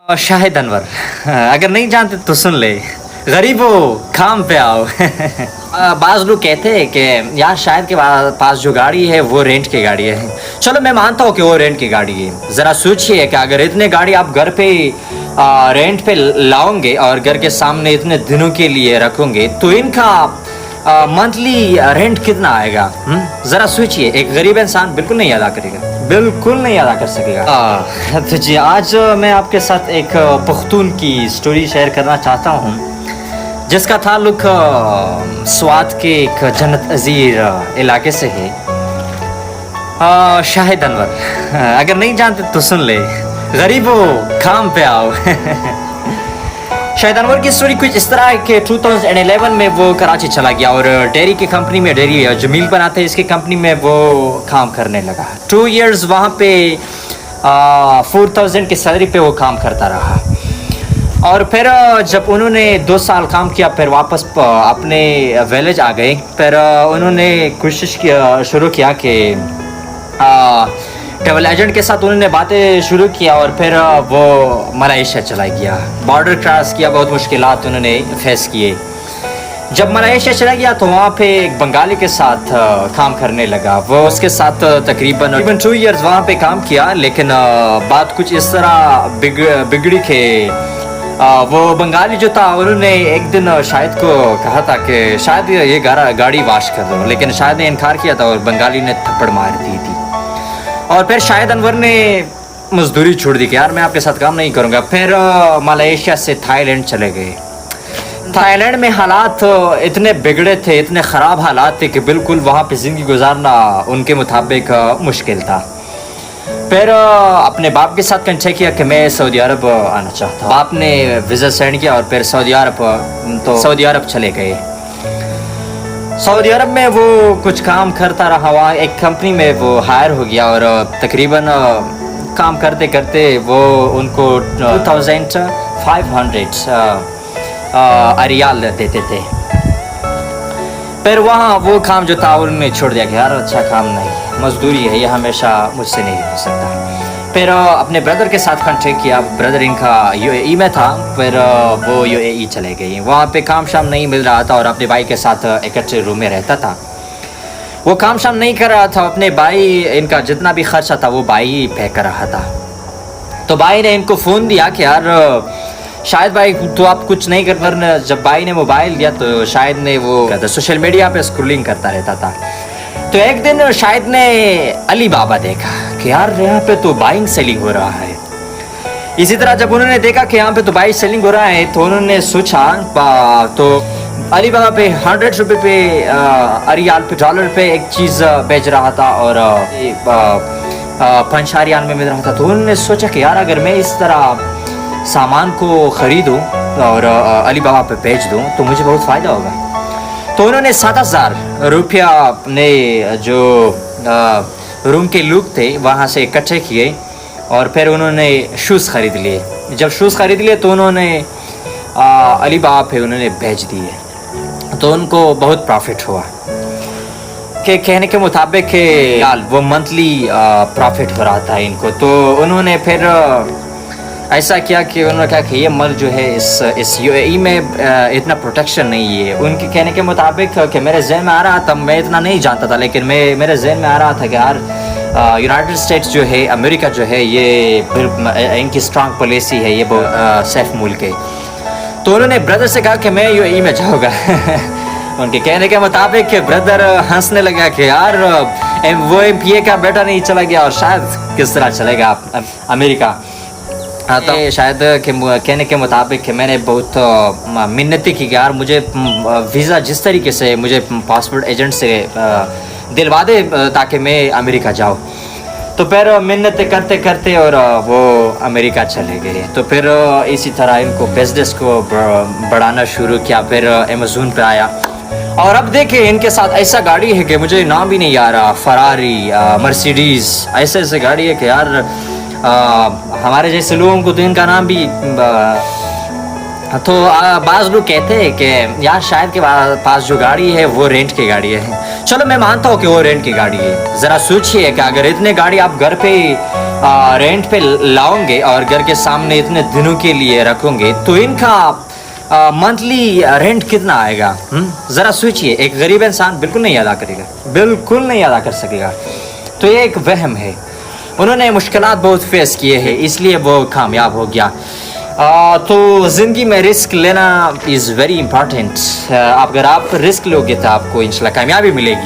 शाहिद अनवर, अगर नहीं जानते तो सुन ले। गरीबों काम पे आओ। बाज़ लोग कहते हैं कि यार शाहिद के पास जो गाड़ी है वो रेंट की गाड़ी है। चलो मैं मानता हूँ कि वो रेंट की गाड़ी है। ज़रा सोचिए कि अगर इतने गाड़ी आप घर पे रेंट पे लाओगे और घर के सामने इतने दिनों के लिए रखोगे तो इनका मंथली रेंट कितना आएगा? ज़रा सोचिए, एक गरीब इंसान बिल्कुल नहीं अदा करेगा, बिल्कुल नहीं अदा कर सकेगा। तो जी आज मैं आपके साथ एक पख्तून की स्टोरी शेयर करना चाहता हूँ जिसका ताल्लुक स्वात के एक जन्नत अजीर इलाके से है। शाहिद अनवर, अगर नहीं जानते तो सुन ले। गरीबों काम पे आओ। शाहिद अनवर की स्टोरी कुछ इस तरह है कि 2011 में वो कराची चला गया और डेयरी की कंपनी में, डेयरी जो मिल्क बनाते हैं इसकी कंपनी में वो काम करने लगा। 2 इयर्स वहाँ पे 4000 की सैलरी पे वो काम करता रहा और फिर जब उन्होंने 2 साल काम किया फिर वापस अपने विलेज आ गए। फिर उन्होंने कोशिश किया, शुरू किया कि ट्रैवल एजेंट के साथ उन्होंने बातें शुरू किया और फिर वो मलेशिया चला गया। बॉर्डर क्रॉस किया, बहुत मुश्किलात उन्होंने फेस किए। जब मलेशिया चला गया तो वहाँ पे एक बंगाली के साथ काम करने लगा। वो उसके साथ तकरीबन 2 इयर्स वहाँ पे काम किया, लेकिन बात कुछ इस तरह बिगड़ी कि वो बंगाली जो था उन्होंने एक दिन शाहिद को कहा था कि शायद ये गाड़ी वाश कर दो, लेकिन शायद ने इनकार किया था और बंगाली ने थप्पड़ मार दी थी। और फिर शाहिद अनवर ने मजदूरी छोड़ दी कि यार मैं आपके साथ काम नहीं करूँगा। फिर मलेशिया से थाईलैंड चले गए। थाईलैंड में हालात इतने बिगड़े थे, इतने ख़राब हालात थे कि बिल्कुल वहाँ पे ज़िंदगी गुजारना उनके मुताबिक मुश्किल था। फिर अपने बाप के साथ कंटेक्ट किया कि मैं सऊदी अरब आना चाहता हूँ। बाप ने वीज़ा सेंड किया और फिर सऊदी अरब चले गए। सऊदी अरब में वो कुछ काम करता रहा, वहाँ एक कंपनी में वो हायर हो गया और तकरीबन काम करते करते वो उनको 2500 रियाल देते थे। फिर वहाँ वो काम जो था उन्होंने छोड़ दिया कि यार अच्छा काम नहीं, मजदूरी है, ये हमेशा मुझसे नहीं हो सकता। फिर अपने ब्रदर के साथ कांटेक्ट किया। ब्रदर इनका यूएई में था, फिर वो यूएई चले गए। वहाँ पे काम शाम नहीं मिल रहा था और अपने भाई के साथ इकट्ठे रूम में रहता था। वो काम शाम नहीं कर रहा था, अपने भाई, इनका जितना भी खर्चा था वो भाई ही पे कर रहा था। तो भाई ने इनको फ़ोन दिया कि यार शायद भाई तो आप कुछ नहीं कर पर जब भाई ने मोबाइल दिया तो शायद ने वो सोशल मीडिया पे स्क्रॉलिंग करता रहता था। तो एक दिन शायद ने अली बाबा देखा कि यार यहाँ पे तो बाइंग सेलिंग हो रहा है। इसी तरह जब उन्होंने देखा कि यहाँ पे तो बाइंग सेलिंग हो रहा है तो उन्होंने सोचा, तो अली बाबा पे 100 रुपये पे रियाल पे डॉलर पे एक चीज़ बेच रहा था और 5 रियाल में मिल रहा था। तो उन्होंने सोचा कि यार अगर मैं इस तरह सामान को ख़रीदूँ और अली बाबा पे बेच दूँ तो मुझे बहुत फ़ायदा होगा। तो उन्होंने 7000 रुपया अपने जो रूम के लोग थे वहाँ से इकट्ठे किए और फिर उन्होंने शूज़ ख़रीद लिए। जब शूज़ ख़रीद लिए तो उन्होंने अली बाबा पे उन्होंने भेज दिए। तो उनको बहुत प्रॉफिट हुआ कि कहने के मुताबिक वो मंथली प्रॉफिट हो रहा था इनको। तो उन्होंने फिर ऐसा किया कि उन्होंने कहा कि ये मल जो है इस यूएई में इतना प्रोटेक्शन नहीं है। उनके कहने के मुताबिक कि मेरे जहन में आ रहा था, मैं इतना नहीं जानता था, लेकिन मेरे जहन में आ रहा था कि यार यूनाइटेड स्टेट्स जो है, अमेरिका जो है, ये इनकी स्ट्रांग पॉलिसी है, ये बहुत सेफ मुल्क है। तो उन्होंने ब्रदर से कहा कि मैं यूएई में जाऊँगा। उनके कहने के मुताबिक कि ब्रदर हंसने लगा कि यार वो एमपीए का बेटा नहीं चला गया और शायद किस तरह चलेगा अमेरिका। तो शायद के कहने के मुताबिक कि मैंने बहुत मिन्नतें की कि यार मुझे वीज़ा जिस तरीके से मुझे पासपोर्ट एजेंट से दिलवा दे ताकि मैं अमेरिका जाऊँ। तो फिर मिन्नतें करते करते और वो अमेरिका चले गए। तो फिर इसी तरह इनको बिजनेस को बढ़ाना शुरू किया। फिर अमेज़न पे आया और अब देखिए इनके साथ ऐसा गाड़ी है कि मुझे नाम भी नहीं आ रहा, फरारी, मर्सिडीज़, ऐसे ऐसे गाड़ी है कि यार हमारे जैसे लोगों को तो इनका नाम भी तो बाज़ लोग कहते हैं कि यार शायद के पास जो गाड़ी है वो रेंट की गाड़ी है। चलो मैं मानता हूँ कि वो रेंट की गाड़ी है। ज़रा सोचिए कि अगर इतने गाड़ी आप घर पे رینٹ پہ لاؤں گے اور گھر کے سامنے اتنے دنوں کے لیے رکھوں گے تو ان کا منتھلی رینٹ کتنا آئے گا؟ ذرا سوچئے. ایک غریب انسان بالکل نہیں ادا کرے گا, بالکل نہیں ادا کر سکے گا. تو یہ ایک وہم ہے. انہوں نے مشکلات بہت فیس کیے ہیں, اس لیے وہ کامیاب ہو گیا. تو زندگی میں رسک لینا از ویری امپارٹینٹ. اگر آپ رسک لو گے تو آپ کو انشاءاللہ کامیابی ملے گی.